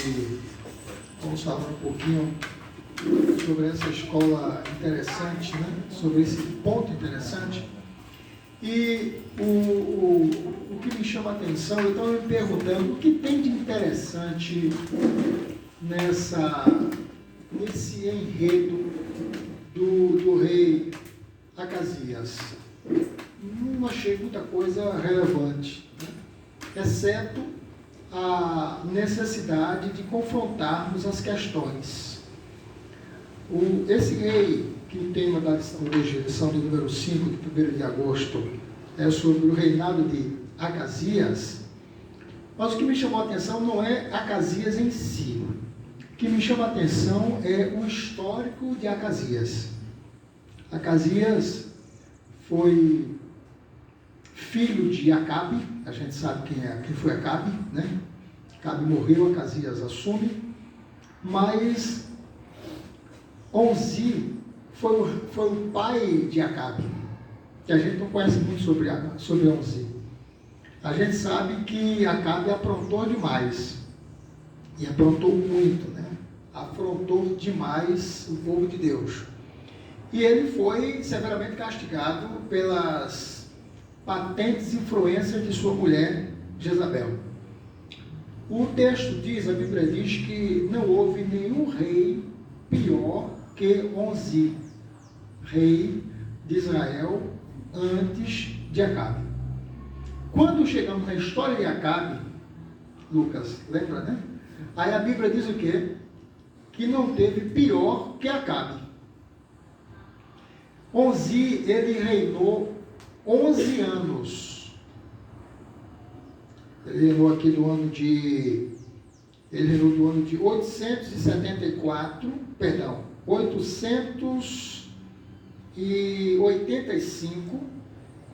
e vamos falar um pouquinho sobre essa escola interessante, né? Sobre esse ponto interessante. E o que me chama a atenção, eu estava me perguntando o que tem de interessante nesse enredo do rei Acasias. Não achei muita coisa relevante, né? Exceto a necessidade de confrontarmos as questões. Esse rei, que o tema da lição hoje, lição de número 5, de 1º de agosto, é sobre o reinado de Acasias, mas o que me chamou a atenção não é Acasias em si. O que me chama a atenção é o histórico de Acasias. Acasias foi filho de Acabe, a gente sabe quem foi Acabe, né? Acabe morreu, Acasias assume, mas Onzi foi o pai de Acabe, que a gente não conhece muito sobre Onzi. A gente sabe que Acabe aprontou demais, e aprontou muito, né? Afrontou demais o povo de Deus. E ele foi severamente castigado pelas patentes influências de sua mulher, Jezabel. O texto diz, a Bíblia diz que não houve nenhum rei pior que Onzi, rei de Israel, antes de Acabe. Quando chegamos na história de Acabe, Lucas, lembra, né? Aí a Bíblia diz o quê? Que não teve pior que Acabe. Onzi, ele reinou 11 anos. Ele reinou do ano de 885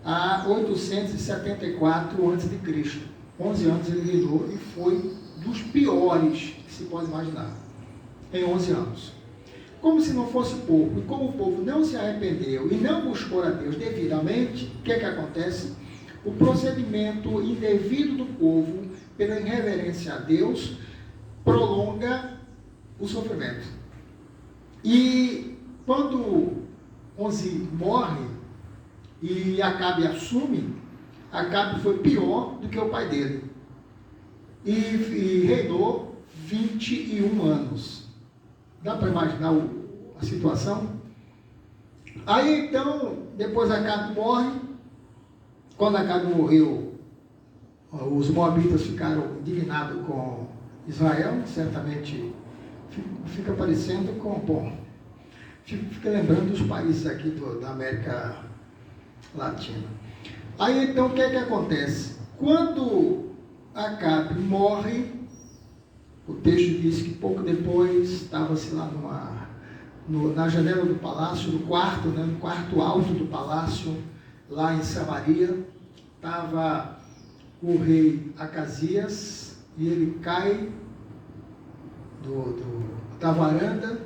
a 874 a.C. 11 anos ele reinou e foi dos piores que se pode imaginar, em 11 anos. Como se não fosse pouco, e como o povo não se arrependeu e não buscou a Deus devidamente, o que acontece? O procedimento indevido do povo, pela irreverência a Deus, prolonga o sofrimento. E quando Onzi morre e Acabe assume, Acabe foi pior do que o pai dele. E reinou 21 anos. Dá para imaginar a situação? Aí então, depois Acabe morre. Quando Acabe morreu, os moabitas ficaram indignados com Israel. Certamente fica parecendo com... Bom, fica lembrando dos países aqui da América Latina. Aí então, o que acontece? Quando Acabe morre, o texto diz que pouco depois estava-se lá na janela do palácio, no quarto, né, no quarto alto do palácio, lá em Samaria, estava o rei Acasias, e ele cai da varanda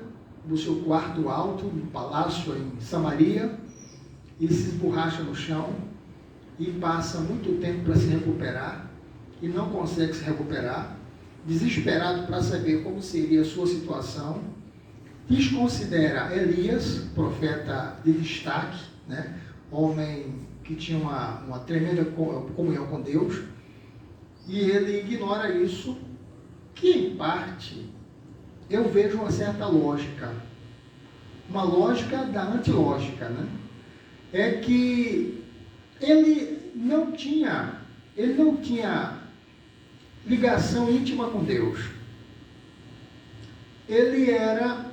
do seu quarto alto, no palácio em Samaria, e se esborracha no chão, e passa muito tempo para se recuperar, e não consegue se recuperar, desesperado para saber como seria a sua situação, desconsidera Elias, profeta de destaque, né? Homem que tinha uma tremenda comunhão com Deus, e ele ignora isso, que em parte eu vejo uma certa lógica, uma lógica da antilógica, né? É que ele não tinha ligação íntima com Deus. Ele era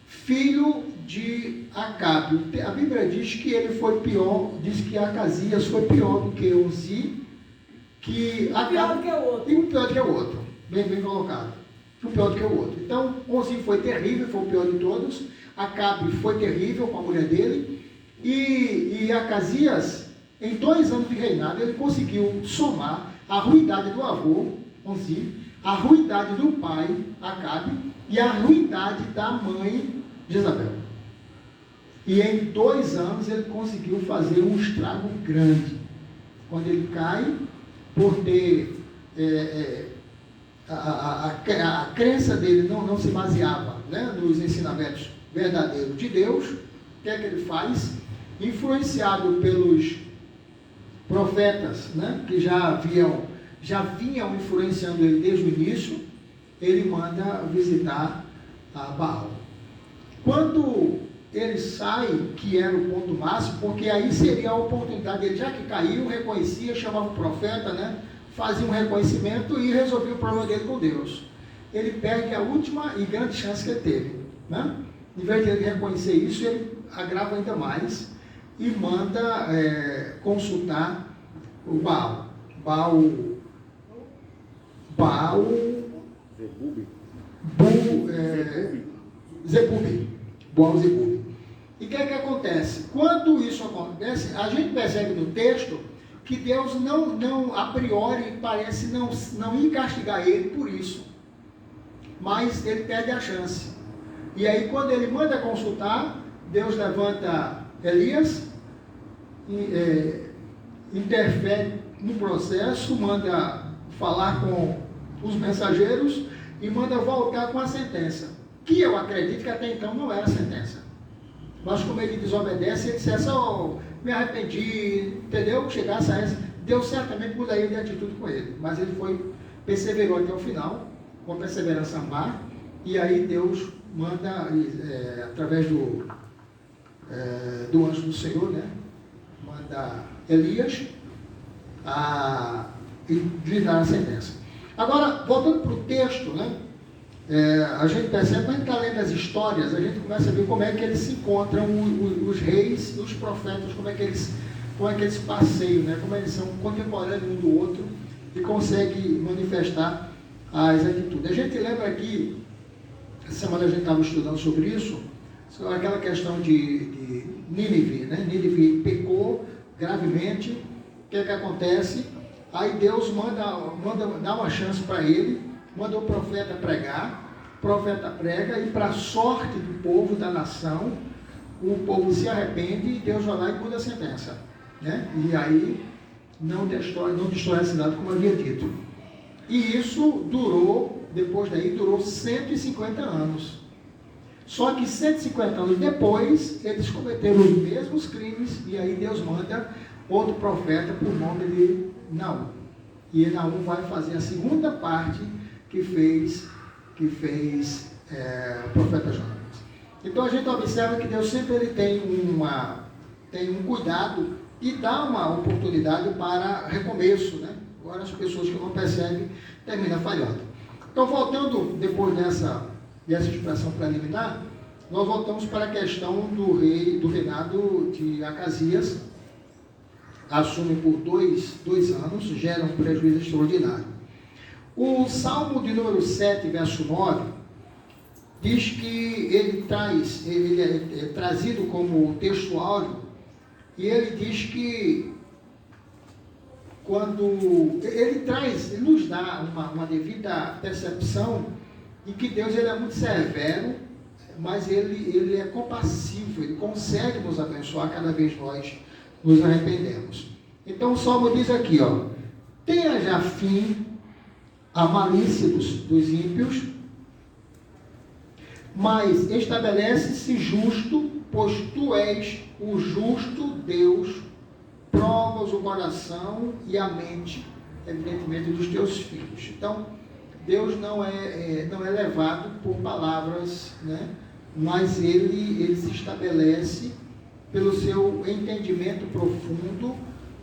filho de Acabe. A Bíblia diz que ele foi pior, diz que Acasias foi pior do que Onzi, que Acabe, e um pior do que o outro, bem colocado, um pior do que o outro. Então, Onzi foi terrível, foi o pior de todos. Acabe foi terrível com a mulher dele, e Acasias, em 2 anos de reinado, ele conseguiu somar a ruindade do avô, Onzi, a ruindade do pai, Acabe, e a ruindade da mãe, Jezabel. E em 2 anos ele conseguiu fazer um estrago grande. Quando ele cai, por ter a crença dele não se baseava, né, nos ensinamentos verdadeiros de Deus, o que é que ele faz? Influenciado pelos profetas, né, que já vinham influenciando ele desde o início, ele manda visitar a Baal. Quando ele sai, que era o ponto máximo, porque aí seria a oportunidade, ele já que caiu, reconhecia, chamava o profeta, né, fazia um reconhecimento e resolvia o problema dele com Deus. Ele perde a última e grande chance que ele teve, né? Em vez de ele reconhecer isso, ele agrava ainda mais e manda consultar o Baal. Zebub. Baal-Zebub. E o que é que acontece? Quando isso acontece, a gente percebe no texto que Deus não a priori parece não ir castigar ele por isso, mas ele perde a chance. E aí quando ele manda consultar, Deus levanta Elias, interfere no processo, manda falar com os mensageiros e manda voltar com a sentença, que eu acredito que até então não era sentença. Mas como ele desobedece, ele dissesse, me arrependi, entendeu? Chegasse a essa, Deus certamente mudaria de atitude com ele. Mas ele perseverou até o final, com perseverança má, e aí Deus manda, através do anjo do Senhor, né? Manda Elias lhe dar a sentença. Agora, voltando para o texto, né? A gente percebe, quando a gente está lendo as histórias, a gente começa a ver como é que eles se encontram, os reis e os profetas, como é que eles passeiam, né? Como eles são contemporâneos um do outro e conseguem manifestar as atitudes. A gente lembra aqui, essa semana a gente estava estudando sobre isso, aquela questão de Nínive, né? Nínive pecou gravemente, o que é que acontece? Aí Deus dá uma chance para ele, manda o profeta pregar, o profeta prega, e para a sorte do povo, da nação, o povo se arrepende e Deus vai lá e muda a sentença, né? E aí não destrói a cidade como havia dito. E isso depois daí, durou 150 anos. Só que 150 anos depois, eles cometeram os mesmos crimes, e aí Deus manda outro profeta por nome de Naum. E Naum vai fazer a segunda parte que fez o profeta Jonas. Então a gente observa que Deus sempre ele tem um cuidado e dá uma oportunidade para recomeço, né? Agora as pessoas que não percebem terminam falhando. Então, voltando depois dessa expressão preliminar, nós voltamos para a questão do reinado de Acasias. Assume por dois anos, gera um prejuízo extraordinário. O Salmo de número 7, verso 9, diz que ele é trazido como texto áureo, e ele diz que quando ele nos dá uma devida percepção de que Deus ele é muito severo, mas ele é compassivo, ele consegue nos abençoar cada vez nós nos arrependemos. Então o Salmo diz aqui, tenha já fim a malícia dos ímpios, mas estabelece-se justo, pois tu és o justo Deus, provas o coração e a mente, evidentemente, dos teus filhos. Então, Deus não é levado por palavras, né? Mas ele se estabelece pelo seu entendimento profundo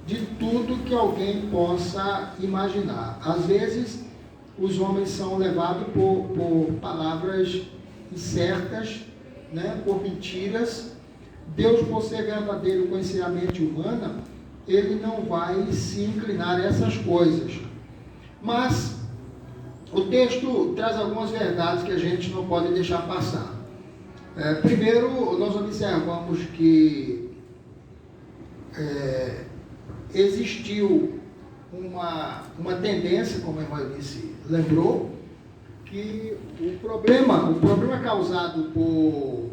de tudo que alguém possa imaginar. Às vezes, os homens são levados por palavras incertas, né? Por mentiras. Deus, por ser verdadeiro, conhecer a mente humana, ele não vai se inclinar a essas coisas. Mas o texto traz algumas verdades que a gente não pode deixar passar. Primeiro, nós observamos que existiu uma tendência, como a irmã Eunice lembrou, que o problema causado por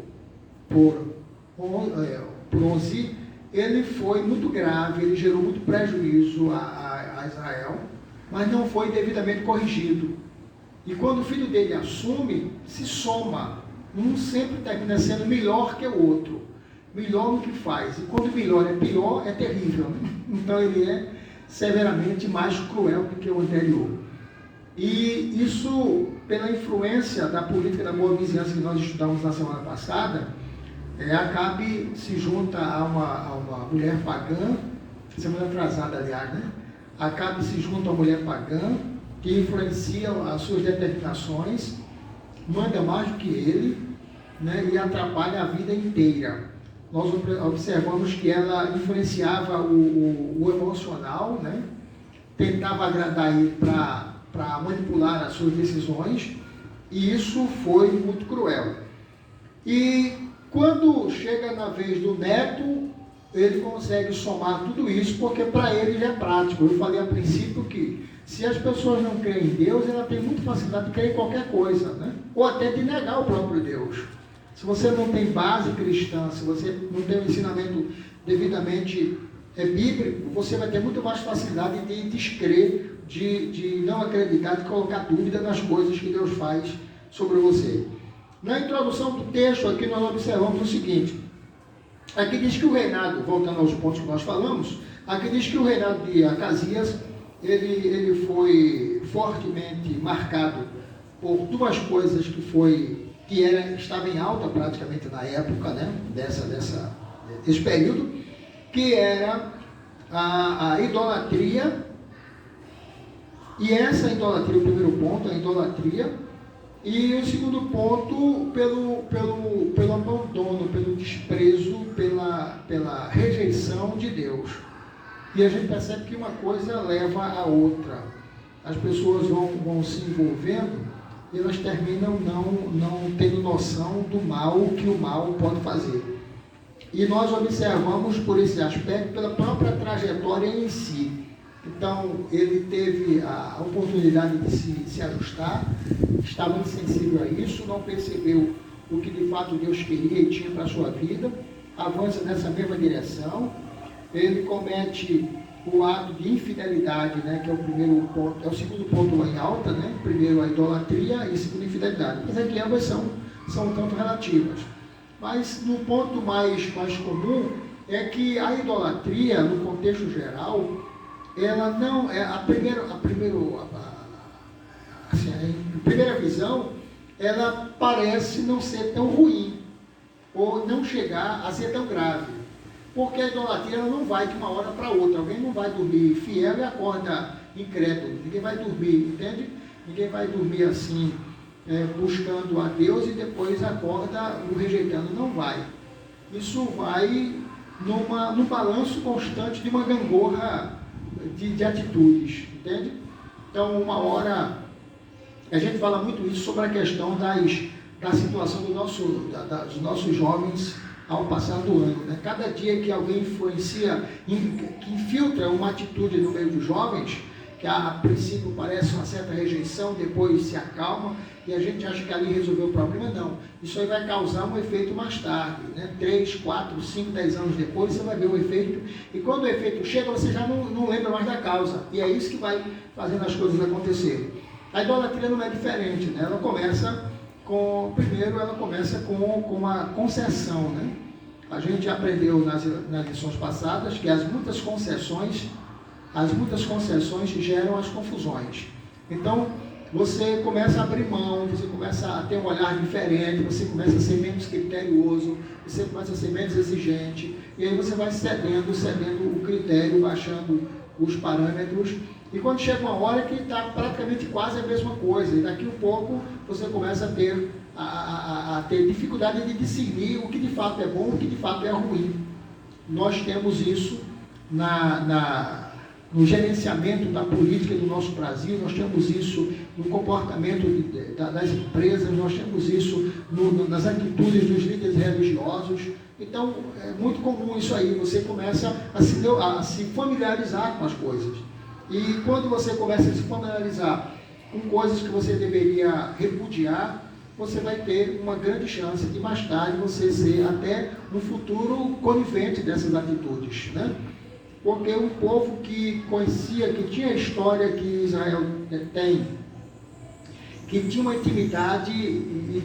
Ozi, ele foi muito grave, ele gerou muito prejuízo a Israel, mas não foi devidamente corrigido. E quando o filho dele assume, se soma. Um sempre termina sendo melhor que o outro. Melhor no que faz. E quando o melhor é pior, é terrível. Né? Então ele é severamente mais cruel do que o anterior. E isso, pela influência da política da boa vizinhança que nós estudamos na semana passada, Acabe se junta a uma mulher pagã, semana atrasada, aliás, né? Acabe se junta a uma mulher pagã, que influencia as suas determinações, manda mais do que ele, né? E atrapalha a vida inteira. Nós observamos que ela influenciava o emocional, né? Tentava agradar ele para manipular as suas decisões, e isso foi muito cruel. E quando chega na vez do neto, ele consegue somar tudo isso, porque para ele já é prático. Eu falei a princípio que se as pessoas não creem em Deus, ela tem muita facilidade de crer em qualquer coisa, né? Ou até de negar o próprio Deus. Se você não tem base cristã, se você não tem um ensinamento devidamente bíblico, você vai ter muito mais facilidade de descrer, de não acreditar, de colocar dúvida nas coisas que Deus faz sobre você. Na introdução do texto aqui nós observamos o seguinte: aqui diz que o reinado, voltando aos pontos que nós falamos, aqui diz que o reinado de Acasias, ele foi fortemente marcado por duas coisas que estava em alta praticamente na época, né, desse período, que era a idolatria. E essa idolatria, o primeiro ponto, a idolatria. E o segundo ponto, pelo abandono, pelo desprezo, pela rejeição de Deus. E a gente percebe que uma coisa leva a outra. As pessoas vão se envolvendo e elas terminam não tendo noção do mal que o mal pode fazer. E nós observamos por esse aspecto, pela própria trajetória em si. Então, ele teve a oportunidade de se ajustar, estava insensível a isso, não percebeu o que de fato Deus queria e tinha para a sua vida, avança nessa mesma direção. Ele comete o ato de infidelidade, né, que é o primeiro ponto, é o segundo ponto lá em alta, né? Primeiro a idolatria e segundo a infidelidade. Mas aqui ambas são tanto relativas. Mas no ponto mais comum é que a idolatria, no contexto geral, ela não é a primeira visão, ela parece não ser tão ruim ou não chegar a ser tão grave, porque a idolatria ela não vai de uma hora para outra. Alguém não vai dormir fiel e acorda incrédulo. Ninguém vai dormir, entende? Ninguém vai dormir assim buscando a Deus e depois acorda o rejeitando. Não vai. Isso vai num balanço constante de uma gangorra de atitudes, entende? Então, uma hora, a gente fala muito isso sobre a questão da situação dos nossos jovens ao passar do ano, né? Cada dia que alguém influencia, que infiltra uma atitude no meio dos jovens, que a princípio parece uma certa rejeição, depois se acalma, e a gente acha que ali resolveu o problema. Não, isso aí vai causar um efeito mais tarde, né? 3, 4, 5, 10 anos depois, você vai ver o efeito, e quando o efeito chega, você já não lembra mais da causa, e é isso que vai fazendo as coisas acontecerem. A idolatria não é diferente, né? Ela começa com uma concessão, né? A gente aprendeu nas lições passadas que as muitas concessões geram as confusões. Então, você começa a abrir mão, você começa a ter um olhar diferente, você começa a ser menos criterioso, você começa a ser menos exigente, e aí você vai cedendo o critério, baixando os parâmetros, e quando chega uma hora que está praticamente quase a mesma coisa, e daqui a pouco você começa a ter dificuldade de discernir o que de fato é bom, o que de fato é ruim. Nós temos isso no gerenciamento da política do nosso Brasil, nós temos isso no comportamento das empresas, nós temos isso nas atitudes dos líderes religiosos. Então, é muito comum isso aí, você começa a se familiarizar com as coisas. E quando você começa a se familiarizar com coisas que você deveria repudiar, você vai ter uma grande chance de mais tarde você ser até no futuro conivente dessas atitudes, né? Porque um povo que conhecia, que tinha a história que Israel tem, que tinha uma intimidade e